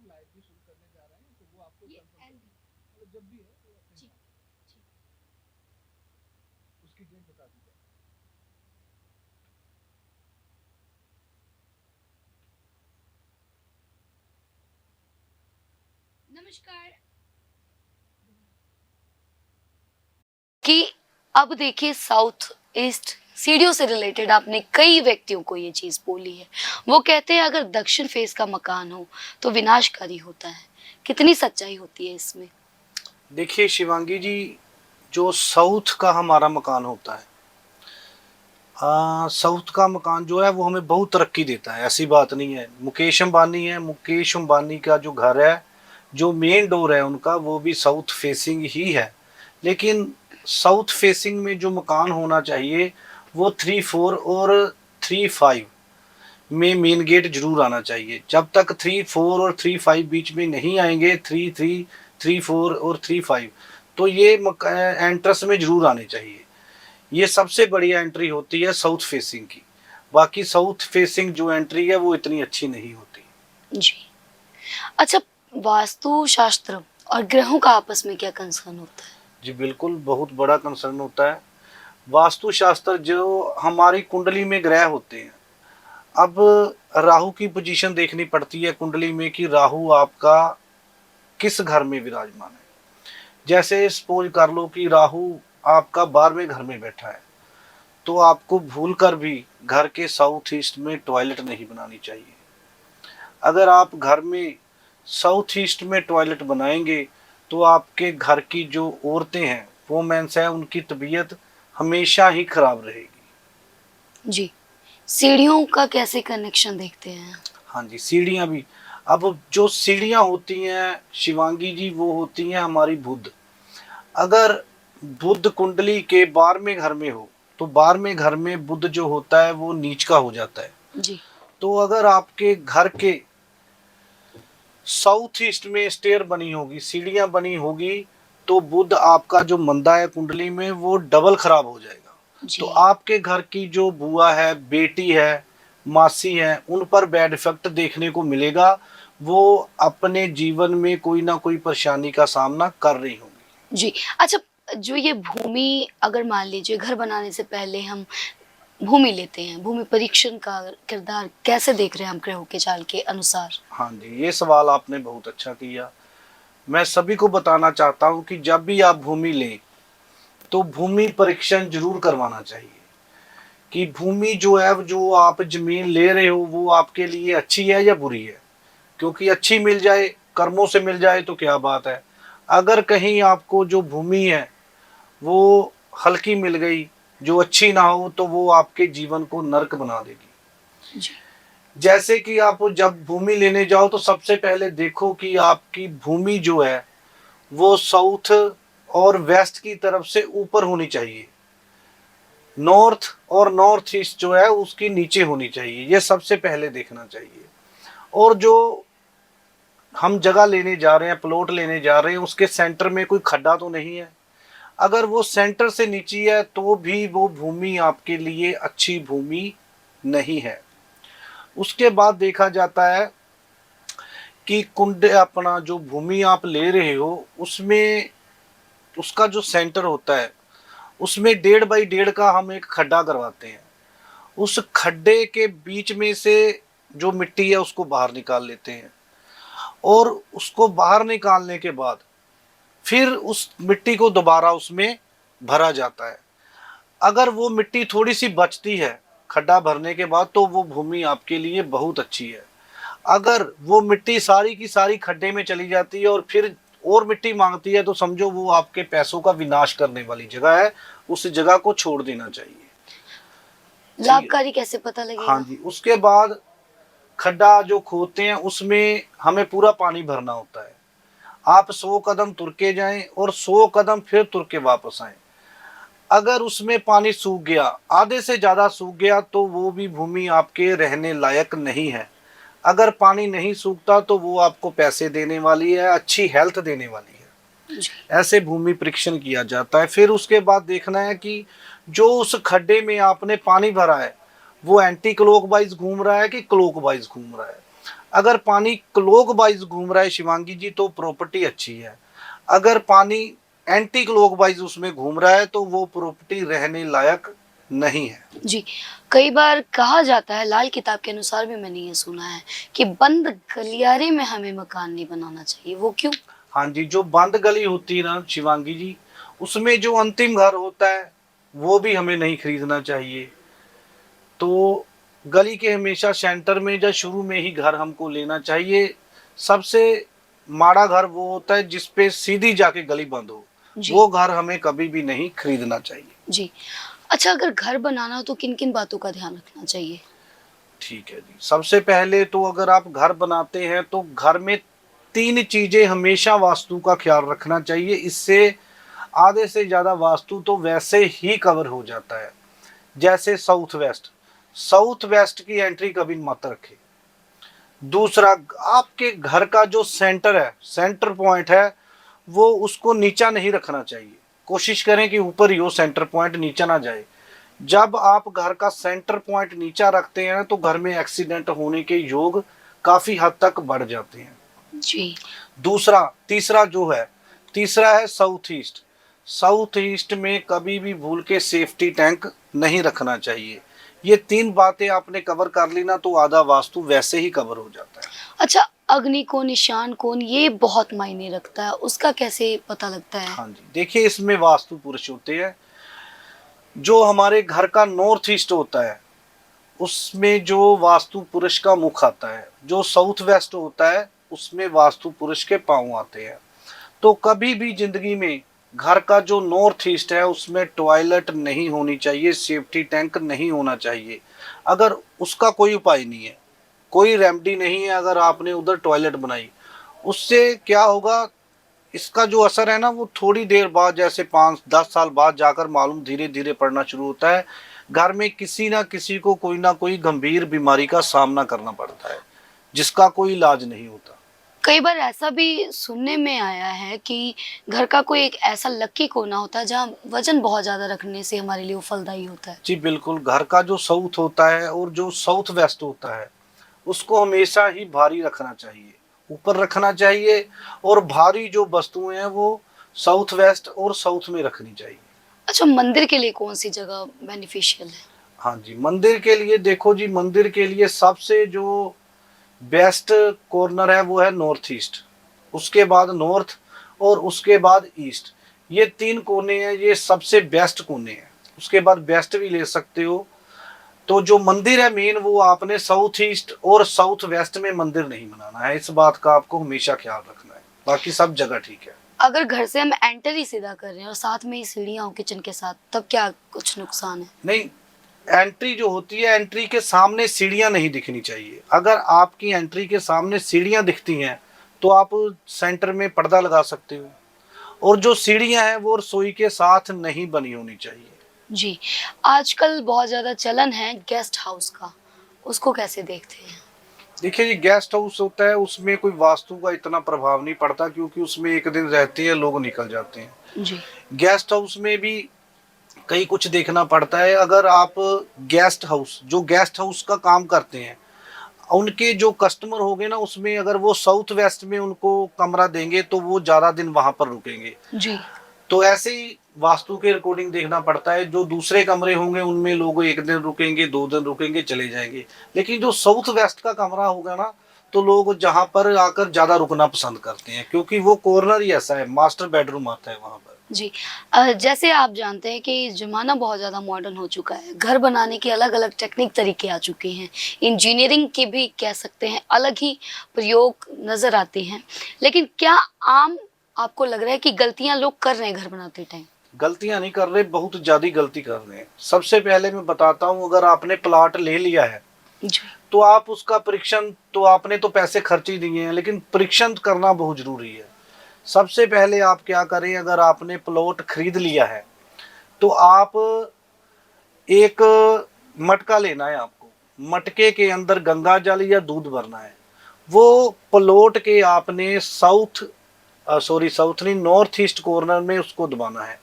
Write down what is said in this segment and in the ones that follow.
Live भी शुरू करने जा रहे हैं, तो वो आपको कंफर्म मतलब जब भी है वो अपने हिसाब से उसकी डेट बता दी जाए। नमस्कार। कि अब देखिए साउथ ईस्ट सीढ़ियों से रिलेटेड आपने कई व्यक्तियों को ये चीज बोली है। वो कहते हैं अगर दक्षिण फेस का मकान हो तो विनाशकारी होता है। कितनी सच्चाई होती है इसमें? देखिए शिवांगी जी, जो साउथ का हमारा मकान होता है, साउथ का मकान जो है वो हमें बहुत तरक्की देता है, ऐसी बात नहीं है। मुकेश अंबानी है, मुकेश अंबानी का जो घर है, जो मेन डोर है उनका, वो भी साउथ फेसिंग ही है। लेकिन साउथ फेसिंग में जो मकान होना चाहिए वो 3-4 और 3-5 में मेन गेट जरूर आना चाहिए। जब तक 3-4 और 3-5 बीच में नहीं आएंगे, 3-3, 3-4 और 3-5, तो ये एंट्रेंस में जरूर आने चाहिए। ये सबसे बढ़िया एंट्री होती है साउथ फेसिंग की। बाकी साउथ फेसिंग जो एंट्री है वो इतनी अच्छी नहीं होती। जी। अच्छा, वास्तु शास्त्र और ग्रहों का आपस में क्या कंसर्न होता है? जी बिल्कुल, बहुत बड़ा कंसर्न होता है। वास्तु शास्त्र जो हमारी कुंडली में ग्रह होते हैं, अब राहु की पोजीशन देखनी पड़ती है कुंडली में कि राहु आपका किस घर में विराजमान है। जैसे सपोज कर लो कि राहु आपका 12वें घर में बैठा है, तो आपको भूल कर भी घर के साउथ ईस्ट में टॉयलेट नहीं बनानी चाहिए। अगर आप घर में साउथ ईस्ट में टॉयलेट बनाएंगे तो आपके घर की जो औरतें हैं, वोमेन्स हैं, उनकी तबीयत हमेशा ही खराब रहेगी। जी। सीढ़ियों का कैसे कनेक्शन देखते हैं? हाँ जी, सीढ़ियाँ भी। अब जो सीढ़ियाँ होती हैं शिवांगी जी, वो होती हैं हमारी बुध। अगर बुध कुंडली के 12वें घर में हो तो 12वें घर में बुध जो होता है वो नीच का हो जाता है। जी। तो अगर आपके घर के साउथ ईस्ट में स्टेयर बनी होगी, सीढ़ियां बनी होगी, तो बुध आपका जो मंदा है कुंडली में वो डबल खराब हो जाएगा। तो जी। आपके घर की जो बुआ है, बेटी है, मासी है, उन पर बैड इफेक्ट देखने को मिलेगा। वो अपने जीवन में कोई ना कोई परेशानी का सामना कर रही होंगी। जी। अच्छा, जो ये भूमि, अगर मान लीजिए घर बनाने से पहले हम भूमि लेते हैं, भूमि परीक्षण का किरदार कैसे देख रहे हैं हम ग्रहों के चाल के अनुसार? हाँ जी, ये सवाल आपने बहुत अच्छा किया। मैं सभी को बताना चाहता हूँ कि जब भी आप भूमि लें तो भूमि परीक्षण जरूर करवाना चाहिए कि भूमि जो है, जो आप जमीन ले रहे हो, वो आपके लिए अच्छी है या बुरी है। क्योंकि अच्छी मिल जाए, कर्मों से मिल जाए तो क्या बात है। अगर कहीं आपको जो भूमि है वो हल्की मिल गई, जो अच्छी ना हो, तो वो आपके जीवन को नरक बना देगी। जी। जैसे कि आप जब भूमि लेने जाओ तो सबसे पहले देखो कि आपकी भूमि जो है वो साउथ और वेस्ट की तरफ से ऊपर होनी चाहिए, नॉर्थ और नॉर्थ ईस्ट जो है उसकी नीचे होनी चाहिए। ये सबसे पहले देखना चाहिए। और जो हम जगह लेने जा रहे हैं, प्लॉट लेने जा रहे हैं, उसके सेंटर में कोई खड्डा तो नहीं है। अगर वो सेंटर से नीचे है तो भी वो भूमि आपके लिए अच्छी भूमि नहीं है। उसके बाद देखा जाता है कि कुंड अपना जो भूमि आप ले रहे हो उसमें उसका जो सेंटर होता है उसमें 1.5 बाई 1.5 का हम एक खड्डा करवाते हैं। उस खड्डे के बीच में से जो मिट्टी है उसको बाहर निकाल लेते हैं, और उसको बाहर निकालने के बाद फिर उस मिट्टी को दोबारा उसमें भरा जाता है। अगर वो मिट्टी थोड़ी सी बचती है खड्डा भरने के बाद तो वो भूमि आपके लिए बहुत अच्छी है। अगर वो मिट्टी सारी की सारी खड्डे में चली जाती है और फिर और मिट्टी मांगती है तो समझो वो आपके पैसों का विनाश करने वाली जगह है। उस जगह को छोड़ देना चाहिए। ठीक है। लाभकारी कैसे पता हाँ लगेगा? जी, उसके बाद खड्डा जो खोदते हैं उसमें हमें पूरा पानी भरना होता है। आप 100 कदम तुर के जाएं और 100 कदम फिर तुर के वापस आए। अगर उसमें पानी सूख गया, आधे से ज्यादा सूख गया, तो वो भी भूमि आपके रहने लायक नहीं है। अगर पानी नहीं सूखता तो वो आपको पैसे देने वाली है, अच्छी हेल्थ देने वाली है। जी। ऐसे भूमि परीक्षण किया जाता है। फिर उसके बाद देखना है कि जो उस खड्डे में आपने पानी भरा है वो एंटी क्लॉकवाइज घूम रहा है कि क्लॉकवाइज घूम रहा है। अगर पानी क्लॉकवाइज घूम रहा है शिवांगी जी तो प्रॉपर्टी अच्छी है, अगर पानी एंटी क्लॉकवाइज उसमें घूम रहा है तो वो प्रॉपर्टी रहने लायक नहीं है। जी, कई बार कहा जाता है, लाल किताब के अनुसार भी मैंने ये सुना है कि बंद गलियारे में हमें मकान नहीं बनाना चाहिए, वो क्यों? हाँ जी, जो बंद गली होती है ना शिवांगी जी, उसमें जो अंतिम घर होता है वो भी हमें नहीं खरीदना चाहिए। तो गली के हमेशा सेंटर में या शुरू में ही घर हमको लेना चाहिए। सबसे माड़ा घर वो होता है जिसपे सीधी जाके गली बंद हो, जी। वो घर हमें कभी भी नहीं खरीदना चाहिए। जी। अच्छा, अगर घर बनाना हो तो किन-किन बातों का ध्यान रखना चाहिए? ठीक है जी, सबसे पहले तो अगर आप घर बनाते हैं तो घर में 3 चीजें हमेशा वास्तु का ख्याल रखना चाहिए, इससे आधे से ज्यादा वास्तु तो वैसे ही कवर हो जाता है। जैसे साउथ वेस्ट, साउथ वेस्ट की एंट्री कभी मत रखें। दूसरा, आपके घर का जो सेंटर है, सेंटर पॉइंट है, वो उसको नीचा नहीं रखना चाहिए। कोशिश करें कि ऊपर ही हो, सेंटर पॉइंट नीचा ना जाए। जब आप घर का सेंटर पॉइंट नीचा रखते हैं तो घर में एक्सीडेंट होने के योग काफी हद तक बढ़ जाते हैं। जी। दूसरा, तीसरा जो है, तीसरा है साउथ ईस्ट। साउथ ईस्ट में कभी भी भूल के सेफ्टी टैंक नहीं रखना चाहिए। ये 3 बातें आपने कवर कर ली ना तो आधा वास्तु वैसे ही कवर हो जाता है। अच्छा, अग्नि कोण, निशान कोण ये बहुत मायने रखता है, उसका कैसे पता लगता है? हाँ जी, देखिए इसमें वास्तु पुरुष होते हैं। जो हमारे घर का नॉर्थ ईस्ट होता है उसमें जो वास्तु पुरुष का मुख आता है, जो साउथ वेस्ट होता है उसमें वास्तु पुरुष के पांव आते हैं। तो कभी भी जिंदगी में घर का जो नॉर्थ ईस्ट है उसमें टॉयलेट नहीं होनी चाहिए, सेफ्टी टैंक नहीं होना चाहिए। अगर उसका कोई उपाय नहीं है, कोई रेमेडी नहीं है, अगर आपने उधर टॉयलेट बनाई, उससे क्या होगा, इसका जो असर है ना वो थोड़ी देर बाद, जैसे 5-10 साल बाद जाकर मालूम धीरे धीरे पड़ना शुरू होता है। घर में किसी ना किसी को कोई ना कोई गंभीर बीमारी का सामना करना पड़ता है जिसका कोई इलाज नहीं होता। कई बार ऐसा भी सुनने में आया है कि घर का कोई एक ऐसा लकी कोना होता है जहाँ वजन बहुत ज़्यादा रखने से हमारे लिए वो फलदायी होता है। जी बिल्कुल, घर का जो साउथ होता है और जो साउथ वेस्ट होता है उसको हमेशा ही भारी रखना चाहिए, ऊपर रखना चाहिए। और भारी जो वस्तुएं हैं वो साउथ वेस्ट और साउथ में रखनी चाहिए। अच्छा, मंदिर के लिए कौन सी जगह बेनिफिशियल है? हाँ जी, मंदिर के लिए देखो जी, मंदिर के लिए सबसे जो बेस्ट कॉर्नर है वो है नॉर्थ ईस्ट, उसके बाद नॉर्थ और उसके बाद ईस्ट। ये 3 कोने हैं, ये सबसे बेस्ट कोने हैं। उसके बाद वेस्ट भी ले सकते हो। तो जो मंदिर है मेन वो आपने साउथ ईस्ट और साउथ वेस्ट में मंदिर नहीं बनाना है, इस बात का आपको हमेशा ख्याल रखना है। बाकी सब जगह ठीक है। अगर घर से हम एंटर ही सीधा कर रहे हैं और साथ में ही सीढ़ियाँ हो किचन के साथ, तब क्या कुछ नुकसान है? नहीं, एंट्री जो होती है, एंट्री के सामने सीढ़ियां नहीं दिखनी चाहिए। अगर आपकी एंट्री के सामने सीढ़ियां दिखती हैं तो आप सेंटर में पर्दा लगा सकते हो। और जो सीढ़ियां हैं वो रसोई के साथ नहीं बनी होनी चाहिए। जी, आजकल बहुत ज़्यादा चलन है गेस्ट हाउस का, उसको कैसे देखते हैं? देखिए ये गेस्ट हाउस होता है, उसमें कोई वास्तु का इतना प्रभाव नहीं पड़ता क्योंकि उसमें एक दिन रहते हैं लोग, निकल जाते हैं। जी। गेस्ट हाउस में भी कई कुछ देखना पड़ता है। अगर आप गेस्ट हाउस, जो गेस्ट हाउस का काम करते हैं, उनके जो कस्टमर होंगे ना उसमें अगर वो साउथ वेस्ट में उनको कमरा देंगे तो वो ज्यादा दिन वहां पर रुकेंगे। जी। तो ऐसे ही वास्तु के अकॉर्डिंग देखना पड़ता है। जो दूसरे कमरे होंगे उनमें लोग 1 दिन रुकेंगे, 2 दिन रुकेंगे, चले जाएंगे। लेकिन जो साउथ वेस्ट का कमरा होगा ना तो लोग जहां पर आकर ज्यादा रुकना पसंद करते हैं क्योंकि वो कॉर्नर ही ऐसा है, मास्टर बेडरूम आता है वहां पर। जी। जैसे आप जानते हैं कि ज़माना बहुत ज़्यादा मॉडर्न हो चुका है, घर बनाने के अलग-अलग टेक्निक तरीके आ चुके हैं, इंजीनियरिंग के भी कह सकते हैं अलग ही प्रयोग नज़र आते हैं। लेकिन क्या आम आपको लग रहा है कि गलतियाँ लोग कर रहे हैं घर बनाते टाइम? गलतियां नहीं कर रहे, बहुत ज्यादा गलती कर रहे हैं। सबसे पहले मैं बताता हूँ, अगर आपने प्लॉट ले लिया है जी। तो आप उसका परीक्षण, तो आपने तो पैसे खर्च ही दिए हैं लेकिन परीक्षण करना बहुत जरूरी है। सबसे पहले आप क्या करें, अगर आपने प्लॉट खरीद लिया है तो आप एक मटका लेना है आपको, मटके के अंदर गंगा जल या दूध भरना है। वो प्लॉट के आपने साउथ नहीं, नॉर्थ ईस्ट कॉर्नर में उसको दबाना है।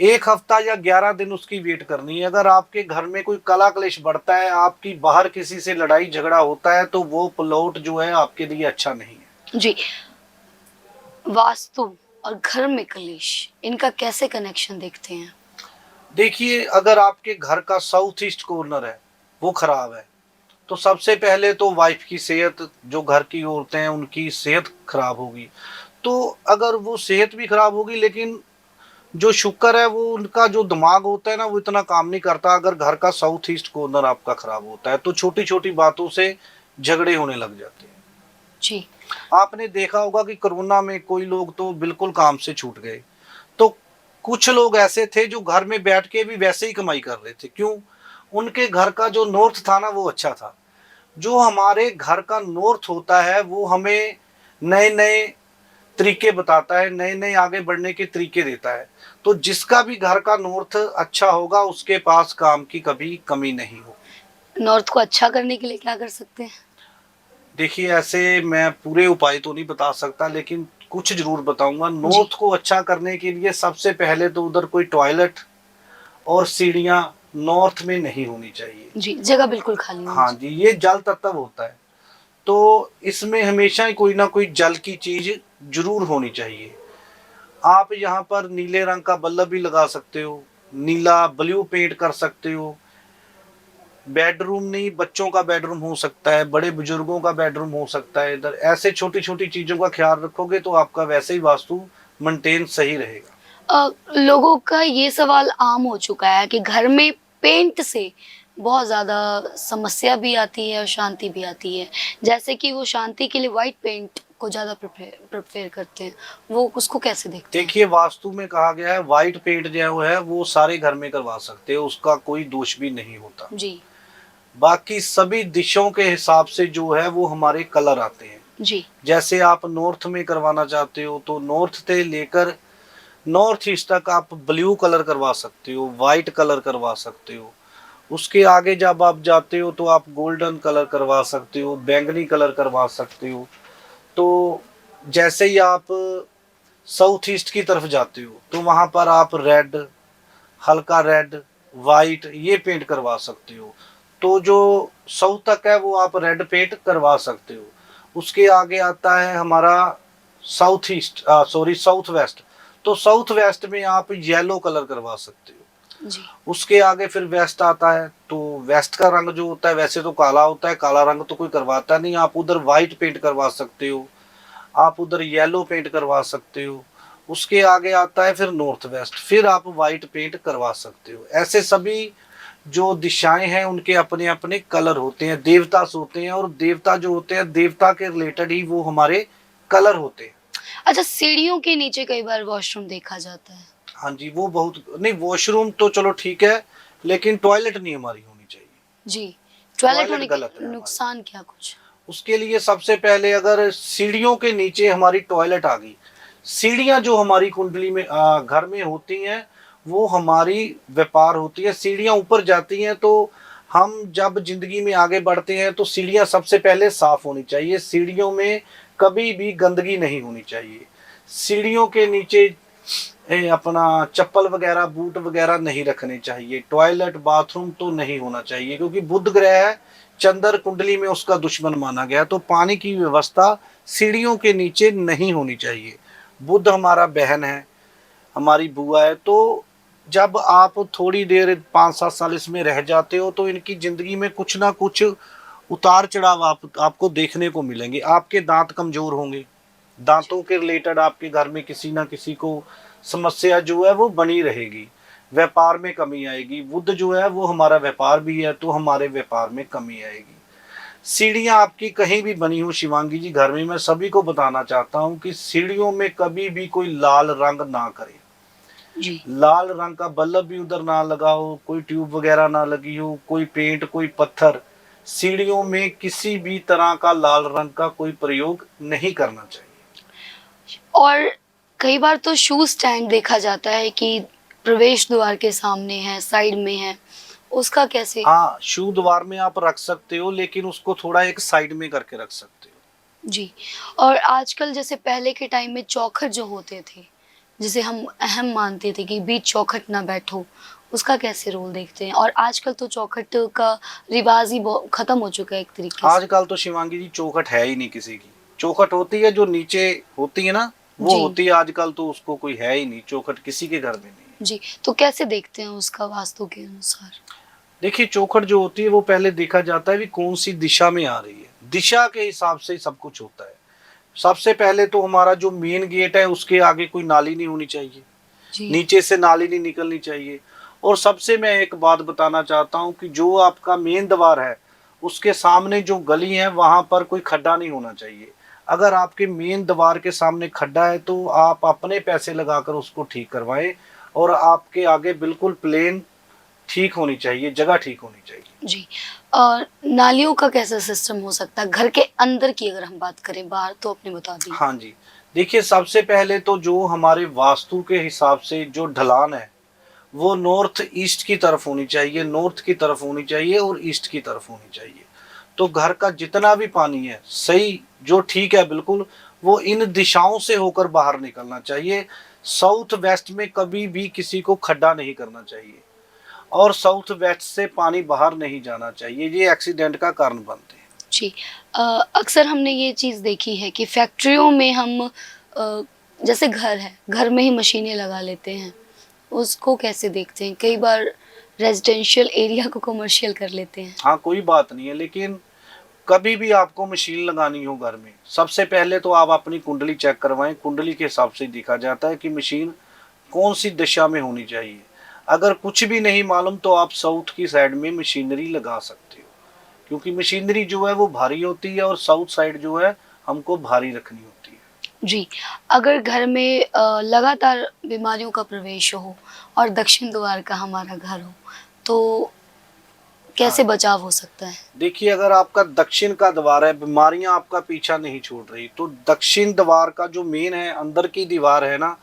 1 हफ्ता या 11 दिन उसकी वेट करनी है। अगर आपके घर में कोई कला क्लेश बढ़ता है, आपकी बाहर किसी से लड़ाई झगड़ा होता है, तो वो प्लॉट जो है आपके लिए अच्छा नहीं है। जी, वास्तु और घर में कलेश, इनका कैसे कनेक्शन देखते हैं? देखिए, अगर आपके घर का साउथ ईस्ट कॉर्नर है वो खराब है, तो सबसे पहले तो वाइफ की सेहत, जो घर की औरतें हैं उनकी सेहत खराब होगी। तो अगर वो सेहत भी खराब होगी, लेकिन जो शुक्र है वो उनका जो दिमाग होता है ना, वो इतना काम नहीं करता। अगर घर का साउथ ईस्ट कॉर्नर आपका खराब होता है, तो छोटी छोटी बातों से झगड़े होने लग जाते हैं। जी, आपने देखा होगा कि कोरोना में कोई लोग तो बिल्कुल काम से छूट गए, तो कुछ लोग ऐसे थे जो घर में बैठ के भी वैसे ही कमाई कर रहे थे। क्यों? उनके घर का जो नॉर्थ था ना, वो अच्छा था। जो हमारे घर का नॉर्थ होता है वो हमें नए नए तरीके बताता है, नए नए आगे बढ़ने के तरीके देता है। तो जिसका भी घर का नॉर्थ अच्छा होगा, उसके पास काम की कभी कमी नहीं होगी। नॉर्थ को अच्छा करने के लिए क्या कर सकते हैं? देखिए, ऐसे मैं पूरे उपाय तो नहीं बता सकता, लेकिन कुछ जरूर बताऊंगा। जी, नॉर्थ को अच्छा करने के लिए सबसे पहले तो उधर कोई टॉयलेट और सीढ़ियां नॉर्थ में नहीं होनी चाहिए। जी, जगह बिल्कुल खाली होनी हाँ चाहिए। जी, ये जल तत्व होता है, तो इसमें हमेशा ही कोई ना कोई जल की चीज जरूर होनी चाहिए। आप यहाँ पर नीले रंग का बल्ब भी लगा सकते हो, नीला ब्लू पेंट कर सकते हो। बेडरूम नहीं, बच्चों का बेडरूम हो सकता है, बड़े बुजुर्गों का बेडरूम हो सकता है। इधर ऐसे छोटी छोटी चीजों का ख्याल रखोगे तो आपका वैसे ही वास्तु मेंटेन सही रहेगा। लोगों का ये सवाल आम हो चुका है कि घर में पेंट से बहुत ज़्यादा समस्या भी आती है और शांति भी आती है। जैसे कि वो शांति के लिए व्हाइट पेंट को ज़्यादा प्रेफ़र करते हैं। वो उसको कैसे देखते हैं? देखिए, वास्तु में कहा गया है व्हाइट पेंट जो है वो सारे घर में करवा सकते हो, उसका कोई दोष भी नहीं होता। जी, बाकी सभी दिशों के हिसाब से जो है वो हमारे कलर आते हैं। जी, जैसे आप नॉर्थ में करवाना चाहते हो, तो नॉर्थ से लेकर नॉर्थ ईस्ट तक आप ब्लू कलर करवा सकते हो, वाइट कलर करवा सकते हो। उसके आगे जब आप जाते हो तो आप गोल्डन कलर करवा सकते हो, बैंगनी कलर करवा सकते हो। तो जैसे ही आप साउथ ईस्ट की तरफ जाते हो, तो वहां पर आप रेड, हल्का रेड, वाइट ये पेंट करवा सकते हो। तो जो साउथ तक है वो आप रेड पेंट करवा सकते हो। उसके आगे आता है हमारा south east, sorry south west. तो साउथ वेस्ट में आप येलो कलर करवा सकते हो। जी, उसके आगे फिर वेस्ट आता है, तो वेस्ट का रंग जो होता है वैसे तो काला होता है, काला रंग तो कोई करवाता नहीं। आप उधर व्हाइट पेंट करवा सकते हो, आप उधर येलो पेंट करवा सकते हो। उसके आगे आता है फिर नॉर्थ वेस्ट, फिर आप व्हाइट पेंट करवा सकते हो। ऐसे सभी जो दिशाएं हैं उनके अपने अपने कलर होते हैं, देवता होते हैं, और देवता जो होते हैं देवता के रिलेटेड ही वो हमारे कलर होते हैं। अच्छा, सीढ़ियों के नीचे कई बार वॉशरूम देखा जाता है। हाँ जी, वो बहुत नहीं, वॉशरूम तो चलो ठीक है, लेकिन टॉयलेट नहीं हमारी होनी चाहिए। जी, टॉयलेट टॉयलेट होने गलत के है नुकसान क्या कुछ? उसके लिए सबसे पहले अगर सीढ़ियों के नीचे हमारी टॉयलेट आ गई, सीढ़ियां जो हमारी कुंडली में घर में होती हैं वो हमारी व्यापार होती है। सीढ़ियां ऊपर जाती हैं, तो हम जब जिंदगी में आगे बढ़ते हैं तो सीढ़ियां सबसे पहले साफ होनी चाहिए। सीढ़ियों में कभी भी गंदगी नहीं होनी चाहिए। सीढ़ियों के नीचे अपना चप्पल वगैरह, बूट वगैरह नहीं रखने चाहिए। टॉयलेट बाथरूम तो नहीं होना चाहिए, क्योंकि बुध ग्रह है, चंद्र कुंडली में उसका दुश्मन माना गया। तो पानी की व्यवस्था सीढ़ियों के नीचे नहीं होनी चाहिए। बुध हमारा बहन है, हमारी बुआ है। तो जब आप थोड़ी देर 5-7 साल इसमें रह जाते हो, तो इनकी जिंदगी में कुछ ना कुछ उतार चढ़ाव आपको देखने को मिलेंगे। आपके दांत कमजोर होंगे, दांतों के रिलेटेड आपके घर में किसी ना किसी को समस्या जो है वो बनी रहेगी। व्यापार में कमी आएगी। बुध जो है वो हमारा व्यापार भी है, तो हमारे व्यापार में कमी आएगी। सीढ़ियां आपकी कहीं भी बनी हो शिवांगी जी घर में, मैं सभी को बताना चाहता हूं कि सीढ़ियों में कभी भी कोई लाल रंग ना करे। जी, लाल रंग का बल्ब भी उधर ना लगाओ, कोई ट्यूब वगैरह ना लगी हो, कोई पेंट, कोई पत्थर। सीढ़ियों में किसी भी तरह का लाल रंग का कोई प्रयोग नहीं करना चाहिए। और कई बार तो शू स्टैंड देखा जाता है कि प्रवेश द्वार के सामने है, साइड में है, उसका कैसे? हाँ, शू द्वार में आप रख सकते हो, लेकिन उसको थोड़ा एक साइड में करके रख सकते हो। जी, और आजकल जैसे पहले के टाइम में चौखट जो होते थे, जिसे हम अहम मानते थे कि बीच चौखट ना बैठो, उसका कैसे रोल देखते हैं? और आजकल तो चौखट का रिवाज ही खत्म हो चुका है एक तरीके से। आजकल तो शिवांगी जी चौखट है ही नहीं किसी की। चौखट होती है जो नीचे होती है ना, वो जी होती है। आजकल तो उसको कोई है ही नहीं, चौखट किसी के घर में नहीं है। जी, तो कैसे देखते हैं उसका वास्तु के अनुसार? देखिए, चौखट जो होती है वो पहले देखा जाता है कि कौन सी दिशा में आ रही है, दिशा के हिसाब से ही सब कुछ होता है। सबसे पहले तो हमारा जो मेन गेट है उसके आगे कोई नाली नहीं होनी चाहिए, जी नीचे से नाली नहीं निकलनी चाहिए। और सबसे मैं एक बात बताना चाहता हूँ कि जो आपका मेन द्वार है उसके सामने जो गली है वहां पर कोई खड्डा नहीं होना चाहिए। अगर आपके मेन द्वार के सामने खड्डा है तो आप अपने पैसे लगाकर उसको ठीक करवाएं, और आपके आगे बिल्कुल प्लेन ठीक होनी चाहिए, जगह ठीक होनी चाहिए। जी। नालियों का कैसा सिस्टम हो सकता है घर के अंदर की? अगर हम बात करें, बाहर तो आपने बता दी। हाँ जी, देखिए, सबसे पहले तो जो हमारे वास्तु के हिसाब से जो ढलान है वो नॉर्थ ईस्ट की तरफ होनी चाहिए, नॉर्थ की तरफ होनी चाहिए और ईस्ट की तरफ होनी चाहिए। तो घर का जितना भी पानी है सही, जो ठीक है बिल्कुल, वो इन दिशाओं से होकर बाहर निकलना चाहिए। साउथ वेस्ट में कभी भी किसी को खड्डा नहीं करना चाहिए, और साउथ वेस्ट से पानी बाहर नहीं जाना चाहिए, ये एक्सीडेंट का कारण बनते हैं। जी। अक्सर हमने ये चीज़ देखी है कि फैक्ट्रियों में हम जैसे घर है, घर में ही मशीनें लगा लेते हैं। उसको कैसे देखते हैं? कई बार रेज़िडेंशियल एरिया को कमर्शियल कर लेते हैं। हाँ, कोई बात नहीं है, लेकिन कभी भी आपको मशीन लगानी हो घर में, सबसे पहले तो आप अपनी कुंडली चेक करवाएं। कुंडली के हिसाब से देखा जाता है कि मशीन कौन सी दिशा में होनी चाहिए। अगर कुछ भी नहीं मालूम तो आप साउथ की साइड में मशीनरी लगा सकते हो, क्योंकि मशीनरी जो है वो भारी होती है और साउथ साइड जो है हमको भारी रखनी होती है। जी, अगर घर में लगातार बीमारियों का प्रवेश हो और दक्षिण द्वार का हमारा घर हो, तो कैसे हाँ, बचाव हो सकता है? देखिए, अगर आपका दक्षिण का द्वार है, बीमारियां आपका पीछा नहीं छोड़ रही, तो दक्षिण द्वार का जो मेन है, अंदर की दीवार है ना,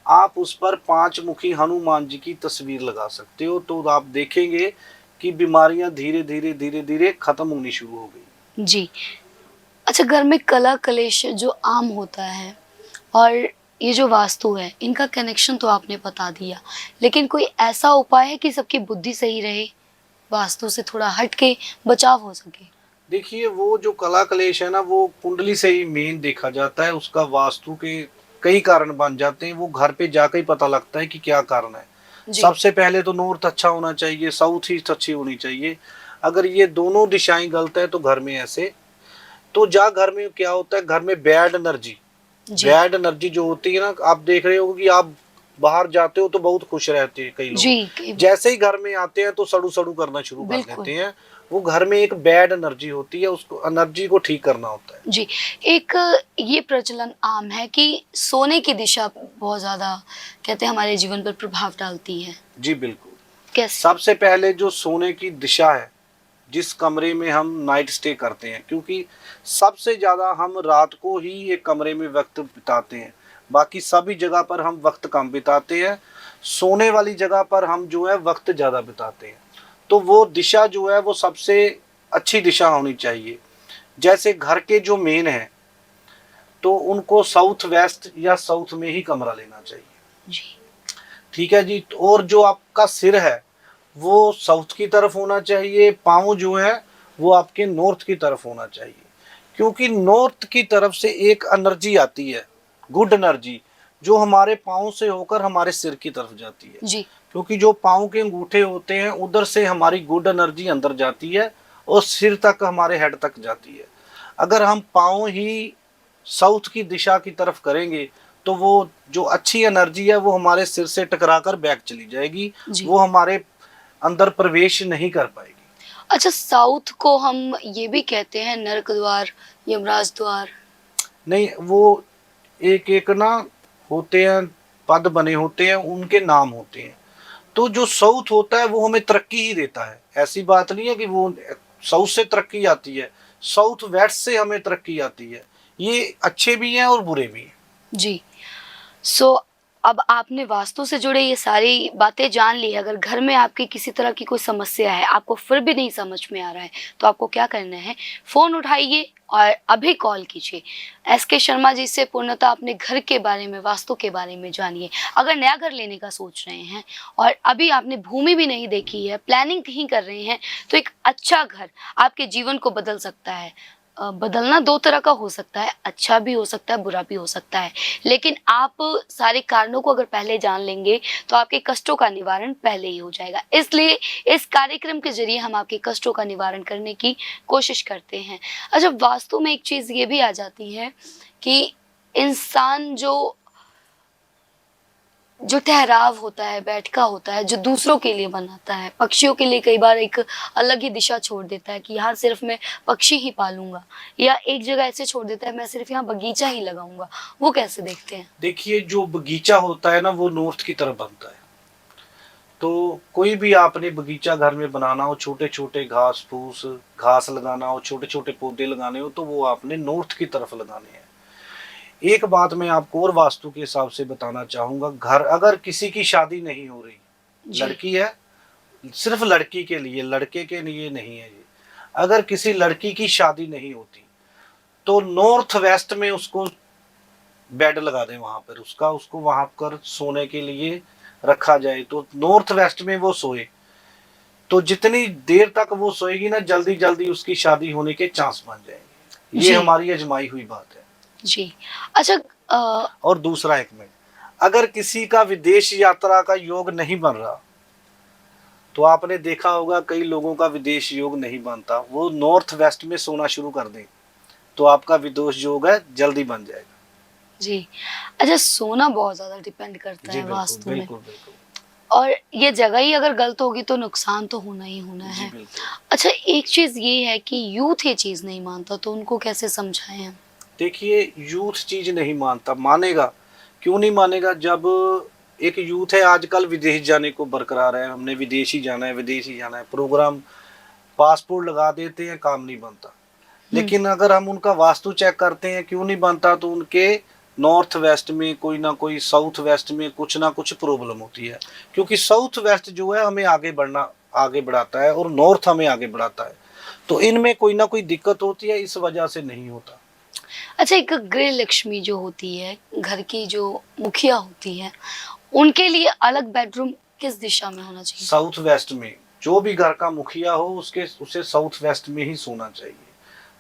आप उस पर 5 मुखी हनुमान जी की तस्वीर लगा सकते हो। तो आप देखेंगे कि बीमारियां धीरे धीरे धीरे धीरे खत्म होनी शुरू हो गई। जी। अच्छा, घर में कला कलेश जो आम होता है और ये जो वास्तु है, इनका कनेक्शन तो आपने बता दिया, लेकिन कोई ऐसा उपाय है कि सबकी बुद्धि सही रहे, वास्तु से थोड़ा हट के बचाव हो सके? देखिए, वो जो कला कलेश है ना, वो कुंडली से ही मेन देखा जाता है। उसका वास्तु के कई कारण बन जाते हैं, वो घर पे जाकर ही पता लगता है कि क्या कारण है। जी सबसे पहले तो नॉर्थ अच्छा होना चाहिए, साउथ ईस्ट अच्छी होनी चाहिए। अगर ये दोनों दिशाएं गलत है तो घर में ऐसे, तो जा घर में क्या होता है, घर में बैड एनर्जी, जी बैड एनर्जी जो होती है ना, आप देख रहे हो कि आप बाहर जाते हो तो बहुत खुश रहते हैं कई जी, लोग, जैसे ही घर में आते हैं तो सड़ू सड़ू करना शुरू कर बिल्कुल। देते हैं। वो घर में एक बैड एनर्जी होती है, उसको एनर्जी को ठीक करना होता है। जी, एक ये प्रचलन आम है कि सोने की दिशा बहुत ज़्यादा कहते हैं हमारे जीवन पर प्रभाव डालती है। जी बिल्कुल। कैसे? सबसे पहले जो सोने की दिशा है, जिस कमरे में हम नाइट स्टे करते हैं, क्योंकि सबसे ज्यादा हम रात को ही एक कमरे में वक्त बिताते हैं, बाकी सभी जगह पर हम वक्त कम बिताते हैं। सोने वाली जगह पर हम जो है वक्त ज्यादा बिताते हैं। तो वो दिशा जो है वो सबसे अच्छी दिशा होनी चाहिए। जैसे घर के जो मेन है तो उनको साउथ वेस्ट या साउथ में ही कमरा लेना चाहिए। जी, ठीक है जी। और जो आपका सिर है वो साउथ की तरफ होना चाहिए, पाँव जो है वो आपके नॉर्थ की तरफ होना चाहिए, क्योंकि नॉर्थ की तरफ से एक एनर्जी आती है, गुड एनर्जी, जो हमारे पाँव से होकर हमारे सिर की तरफ जाती है। जी, क्योंकि जो पाँव के अंगूठे होते हैं उधर से हमारी गुड एनर्जी अंदर जाती है और सिर तक, हमारे हेड तक जाती है। अगर हम पाँव ही साउथ की दिशा की तरफ करेंगे तो वो जो अच्छी एनर्जी है वो हमारे सिर से टकराकर बैक चली जाएगी, जी। वो हमारे अंदर प्रवेश नहीं कर पाएगी। अच्छा, साउथ को हम ये भी कहते हैं नर्क द्वार, यमराज द्वार। नहीं, वो एक एक ना होते हैं, पद बने होते हैं, उनके नाम होते हैं। तो जो साउथ होता है वो हमें तरक्की ही देता है, ऐसी बात नहीं है कि वो साउथ से तरक्की आती है, साउथ वेस्ट से हमें तरक्की आती है। ये अच्छे भी हैं और बुरे भी हैं। जी। सो अब आपने वास्तु से जुड़े ये सारी बातें जान ली। अगर घर में आपकी किसी तरह की कोई समस्या है, आपको फिर भी नहीं समझ में आ रहा है, तो आपको क्या करना है, फ़ोन उठाइए और अभी कॉल कीजिए। एसके शर्मा जी से पूर्णतः अपने घर के बारे में, वास्तु के बारे में जानिए। अगर नया घर लेने का सोच रहे हैं और अभी आपने भूमि भी नहीं देखी है, प्लानिंग नहीं कर रहे हैं, तो एक अच्छा घर आपके जीवन को बदल सकता है। बदलना दो तरह का हो सकता है, अच्छा भी हो सकता है, बुरा भी हो सकता है। लेकिन आप सारे कारणों को अगर पहले जान लेंगे तो आपके कष्टों का निवारण पहले ही हो जाएगा। इसलिए इस कार्यक्रम के ज़रिए हम आपके कष्टों का निवारण करने की कोशिश करते हैं। अच्छा, वास्तु में एक चीज़ ये भी आ जाती है कि इंसान जो ठहराव होता है, बैठका होता है, जो दूसरों के लिए बनाता है, पक्षियों के लिए कई बार एक अलग ही दिशा छोड़ देता है कि यहाँ सिर्फ मैं पक्षी ही पालूंगा, या एक जगह ऐसे छोड़ देता है मैं सिर्फ यहाँ बगीचा ही लगाऊंगा। वो कैसे देखते हैं? देखिए, जो बगीचा होता है ना, वो नॉर्थ की तरफ बनता है। तो कोई भी आपने बगीचा घर में बनाना हो, छोटे छोटे घास फूस घास लगाना हो, छोटे छोटे पौधे लगाने हो, तो वो आपने नॉर्थ की तरफ लगाने हैं। एक बात मैं आपको और वास्तु के हिसाब से बताना चाहूंगा, घर अगर किसी की शादी नहीं हो रही, जी। लड़की है, सिर्फ लड़की के लिए, लड़के के लिए नहीं है ये, अगर किसी लड़की की शादी नहीं होती तो नॉर्थ वेस्ट में उसको बेड लगा दें, वहां पर उसको वहां पर सोने के लिए रखा जाए, तो नॉर्थ वेस्ट में वो सोए, तो जितनी देर तक वो सोएगी ना, जल्दी जल्दी उसकी शादी होने के चांस बन जाएंगे। ये जी। हमारी अजमाई हुई बात है। जी। अच्छा, और दूसरा, एक मिनट, अगर किसी का विदेश यात्रा का योग नहीं बन रहा, तो आपने देखा होगा कई लोगों का विदेश योग नहीं बनता, वो नॉर्थ वेस्ट में सोना शुरू कर दें तो आपका विदेश योग है जल्दी बन जाएगा। जी। अच्छा, सोना बहुत ज़्यादा डिपेंड करता जी है बिल्कुल वास्तु में, बिल्कुल बिल्कुल। और ये जगह ही अगर गलत होगी तो नुकसान तो होना ही होना जी है। बिल्कुल। अच्छा, एक चीज़ ये है कि यूथ ये चीज़ नहीं मानता, तो उनको कैसे समझाएं हम? देखिए, यूथ चीज नहीं मानता, मानेगा क्यों नहीं मानेगा? जब एक यूथ है आजकल विदेश जाने को बरकरार है, हमने विदेश ही जाना है, विदेश ही जाना है, प्रोग्राम पासपोर्ट लगा देते हैं, काम नहीं बनता। लेकिन अगर हम उनका वास्तु चेक करते हैं क्यों नहीं बनता, तो उनके नॉर्थ वेस्ट में कोई ना कोई, साउथ वेस्ट में कुछ ना कुछ प्रॉब्लम होती है, क्योंकि साउथ वेस्ट जो है हमें आगे बढ़ाता है और नॉर्थ हमें आगे बढ़ाता है, तो इनमें कोई ना कोई दिक्कत होती है, इस वजह से नहीं होता। अच्छा, एक गृह लक्ष्मी जो होती है, घर की जो मुखिया होती है, उनके लिए अलग बेडरूम किस दिशा में होना चाहिए? साउथ वेस्ट में, जो भी घर का मुखिया हो उसे साउथ वेस्ट में ही सोना चाहिए।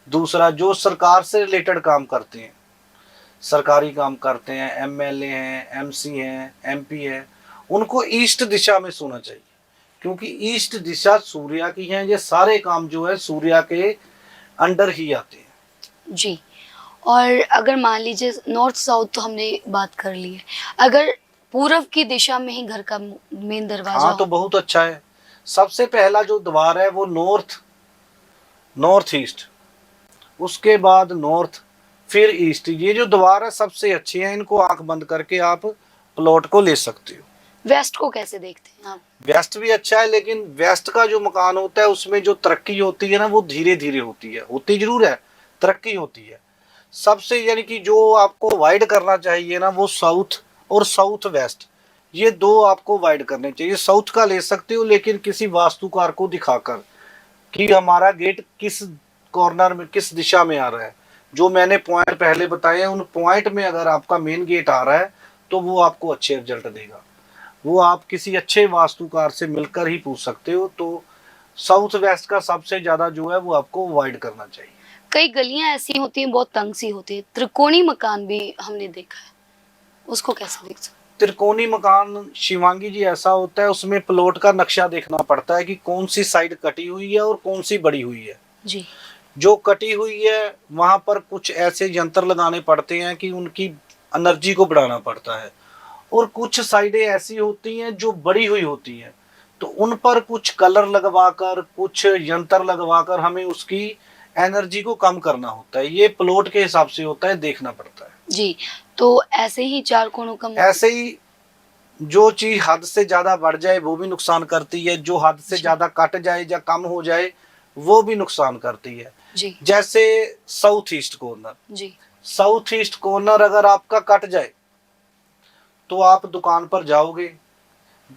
दूसरा, जो सरकार से रिलेटेड काम करते हैं, सरकारी काम करते हैं, एमएलए हैं, एमसी हैं, एमपी हैं, उनको ईस्ट दिशा में सोना चाहिए, क्योंकि ईस्ट दिशा सूर्य की है, ये सारे काम जो है सूर्य के अंडर ही आते हैं। जी। और अगर मान लीजिए नॉर्थ साउथ तो हमने बात कर ली है, अगर पूर्व की दिशा में ही घर का मेन दरवाजा हाँ, तो बहुत अच्छा है। सबसे पहला जो द्वार है वो नॉर्थ ईस्ट, उसके बाद नॉर्थ, फिर ईस्ट, ये जो द्वार है सबसे अच्छे हैं, इनको आंख बंद करके आप प्लॉट को ले सकते हो। वेस्ट को कैसे देखते हैं आप? वेस्ट भी अच्छा है, लेकिन वेस्ट का जो मकान होता है उसमें जो तरक्की होती है ना, वो धीरे धीरे होती है, होती जरूर है, तरक्की होती है सबसे, यानी कि जो आपको अवॉइड करना चाहिए ना, वो साउथ और साउथ वेस्ट, ये दो आपको अवॉइड करने चाहिए। साउथ का ले सकते हो, लेकिन किसी वास्तुकार को दिखाकर कि हमारा गेट किस कॉर्नर में, किस दिशा में आ रहा है। जो मैंने पॉइंट पहले बताए हैं, उन पॉइंट में अगर आपका मेन गेट आ रहा है तो वो आपको अच्छे रिजल्ट देगा। वो आप किसी अच्छे वास्तुकार से मिलकर ही पूछ सकते हो। तो साउथ वेस्ट का सबसे ज्यादा जो है वो आपको अवॉइड करना चाहिए। कई गलियां ऐसी होती हैं, बहुत तंग सी होती है, त्रिकोणी मकान भी हमने देखा है, उसको कैसे देख सकते? त्रिकोणी मकान शिवांगी जी ऐसा होता है, उसमें प्लॉट का नक्शा देखना पड़ता है कि कौन सी साइड कटी हुई है और कौन सी बड़ी हुई है। जी। जो कटी हुई है वहां पर कुछ ऐसे यंत्र लगाने पड़ते हैं कि उनकी एनर्जी को बढ़ाना पड़ता है, और कुछ साइडें ऐसी होती हैं जो बड़ी हुई होती हैं, तो उन पर कुछ कलर लगवाकर, कुछ यंत्र लगवाकर हमें उसकी एनर्जी को कम करना होता है। ये प्लॉट के हिसाब से होता है, देखना पड़ता है। जी। तो ऐसे ही चार कोणों का ऐसे ही जो चीज हद से ज्यादा बढ़ जाए वो भी नुकसान करती है, जो हद से ज्यादा कट जाए या कम हो जाए वो भी नुकसान करती है। जी। जैसे साउथ ईस्ट कॉर्नर, जी। साउथ ईस्ट कॉर्नर अगर आपका कट जाए तो आप दुकान पर जाओगे,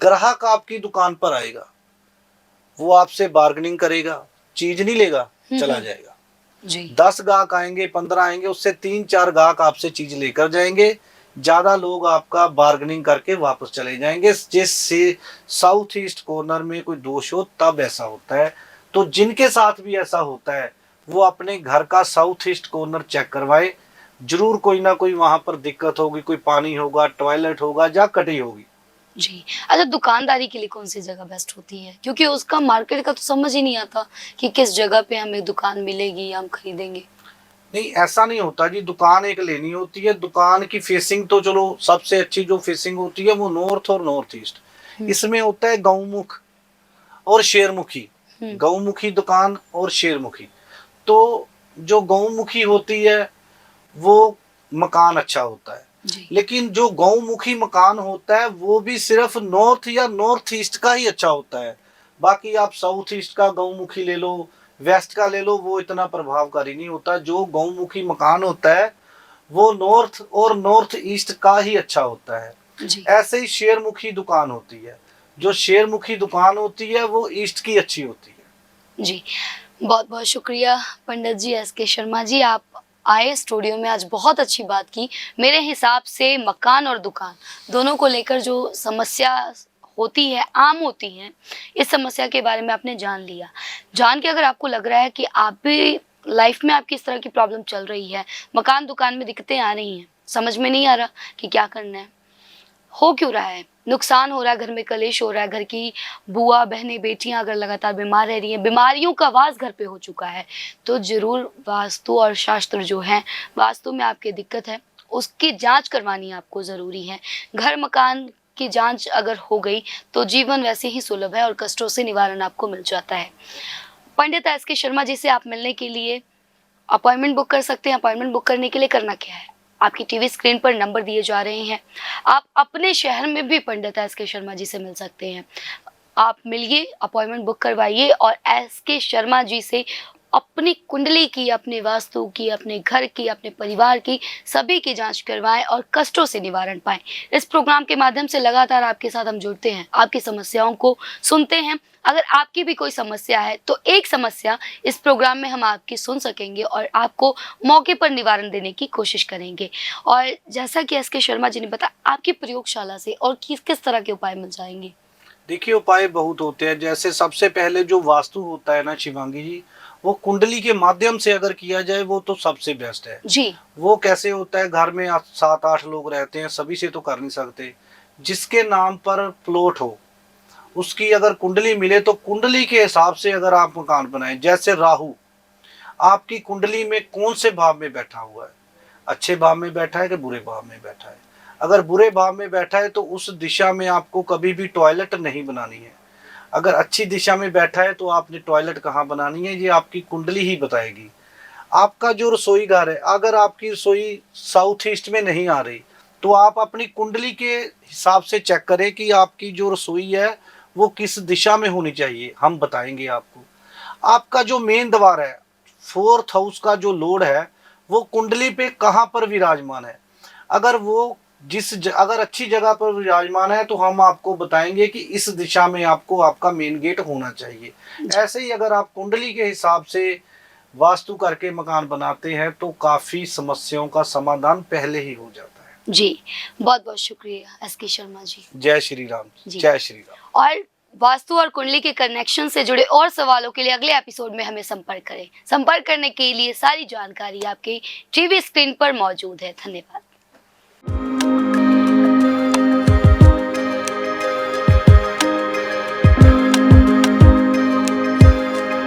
ग्राहक आपकी दुकान पर आएगा, वो आपसे बार्गेनिंग करेगा, चीज नहीं लेगा, चला जाएगा। जी 10 ग्राहक आएंगे, 15 आएंगे, उससे 3-4 ग्राहक आपसे चीज लेकर जाएंगे, ज्यादा लोग आपका बार्गेनिंग करके वापस चले जाएंगे। जिससे साउथ ईस्ट कॉर्नर में कोई दोष हो तब ऐसा होता है। तो जिनके साथ भी ऐसा होता है वो अपने घर का साउथ ईस्ट कॉर्नर चेक करवाए, जरूर कोई ना कोई वहां पर दिक्कत होगी, कोई पानी होगा, टॉयलेट होगा या कटी होगी। जी। अच्छा, दुकानदारी के लिए कौन सी जगह बेस्ट होती है? क्योंकि उसका मार्केट का तो समझ ही नहीं आता कि किस जगह पे हमें दुकान मिलेगी या हम खरीदेंगे। नहीं, ऐसा नहीं होता जी। दुकान एक लेनी होती है, दुकान की फेसिंग तो चलो सबसे अच्छी जो फेसिंग होती है वो नॉर्थ और नॉर्थ ईस्ट। इसमें होता है गौमुख और शेरमुखी, गौमुखी दुकान और शेरमुखी। तो जो गौमुखी होती है वो मकान अच्छा होता है, लेकिन जो गौमुखी मकान होता है वो भी सिर्फ नॉर्थ या नॉर्थ ईस्ट का ही अच्छा होता है। बाकी आप साउथ ईस्ट का गौमुखी ले लो, वेस्ट का ले लो, वो इतना प्रभावकारी नहीं होता। जो गौमुखी मकान होता है वो नॉर्थ और नॉर्थ ईस्ट का ही अच्छा होता है। ऐसे ही शेरमुखी दुकान होती है, जो शेरमुखी दुकान होती है वो ईस्ट की अच्छी होती है। जी, बहुत बहुत शुक्रिया पंडित जी SK शर्मा जी, आप आए स्टूडियो में, आज बहुत अच्छी बात की। मेरे हिसाब से मकान और दुकान दोनों को लेकर जो समस्या होती है, आम होती है, इस समस्या के बारे में आपने जान लिया। जान के अगर आपको लग रहा है कि आप भी लाइफ में आपकी इस तरह की प्रॉब्लम चल रही है, मकान दुकान में दिक्कतें आ रही हैं, समझ में नहीं आ रहा कि क्या करना है, हो क्यों रहा है, नुकसान हो रहा है, घर में कलेश हो रहा है, घर की बुआ बहनें बेटियां अगर लगातार बीमार रह रही हैं, बीमारियों का वास घर पे हो चुका है, तो जरूर वास्तु और शास्त्र जो है, वास्तु में आपकी दिक्कत है उसकी जांच करवानी आपको ज़रूरी है। घर मकान की जांच अगर हो गई तो जीवन वैसे ही सुलभ है और कष्टों से निवारण आपको मिल जाता है। पंडित SK शर्मा जी से आप मिलने के लिए अपॉइंटमेंट बुक कर सकते हैं। अपॉइंटमेंट बुक करने के लिए करना क्या है, आपकी टीवी स्क्रीन पर नंबर दिए जा रहे हैं। आप अपने शहर में भी पंडित SK शर्मा जी से मिल सकते हैं। आप मिलिए, अपॉइंटमेंट बुक करवाइए और SK शर्मा जी से अपनी कुंडली की, अपने वास्तु की, अपने घर की, अपने परिवार की, सभी की जांच करवाएं और कष्टों से निवारण पाएं। इस प्रोग्राम के माध्यम से लगातार आपके साथ हम जुड़ते हैं, आपकी समस्याओं को सुनते हैं। अगर आपकी भी कोई समस्या है तो एक समस्या इस प्रोग्राम में हम आपकी सुन सकेंगे और आपको मौके पर निवारण देने की कोशिश करेंगे। और जैसा कि SK शर्मा जी ने बताया, आपकी प्रयोगशाला से और किस किस तरह के उपाय मिल जाएंगे? देखिए, उपाय बहुत होते हैं। जैसे सबसे पहले जो वास्तु होता है ना शिवांगी जी, वो कुंडली के माध्यम से अगर किया जाए वो तो सबसे बेस्ट है जी। वो कैसे होता है, घर में 7-8 लोग रहते हैं, सभी से तो कर नहीं सकते। जिसके नाम पर प्लॉट हो उसकी अगर कुंडली मिले तो कुंडली के हिसाब से अगर आप मकान बनाएं। जैसे राहु आपकी कुंडली में कौन से भाव में बैठा हुआ है, अच्छे भाव में बैठा है कि बुरे भाव में बैठा है। अगर बुरे भाव में बैठा है तो उस दिशा में आपको कभी भी टॉयलेट नहीं बनानी है। अगर अच्छी दिशा में बैठा है तो आपने टॉयलेट कहाँ बनानी है ये आपकी कुंडली ही बताएगी। आपका जो रसोई घर है, अगर आपकी रसोई साउथ ईस्ट में नहीं आ रही तो आप अपनी कुंडली के हिसाब से चेक करें कि आपकी जो रसोई है वो किस दिशा में होनी चाहिए, हम बताएंगे आपको। आपका जो मेन द्वार है, 4th हाउस का जो लॉर्ड है वो कुंडली पे कहाँ पर विराजमान है। अगर वो अगर अच्छी जगह पर विराजमान है तो हम आपको बताएंगे कि इस दिशा में आपको आपका मेन गेट होना चाहिए। ऐसे ही अगर आप कुंडली के हिसाब से वास्तु करके मकान बनाते हैं तो काफी समस्याओं का समाधान पहले ही हो जाता है। जी, बहुत बहुत शुक्रिया SK शर्मा जी। जय श्री राम। जय श्री राम। और वास्तु और कुंडली के कनेक्शन से जुड़े और सवालों के लिए अगले एपिसोड में हमें संपर्क करें। संपर्क करने के लिए सारी जानकारी आपके टीवी स्क्रीन पर मौजूद है। धन्यवाद।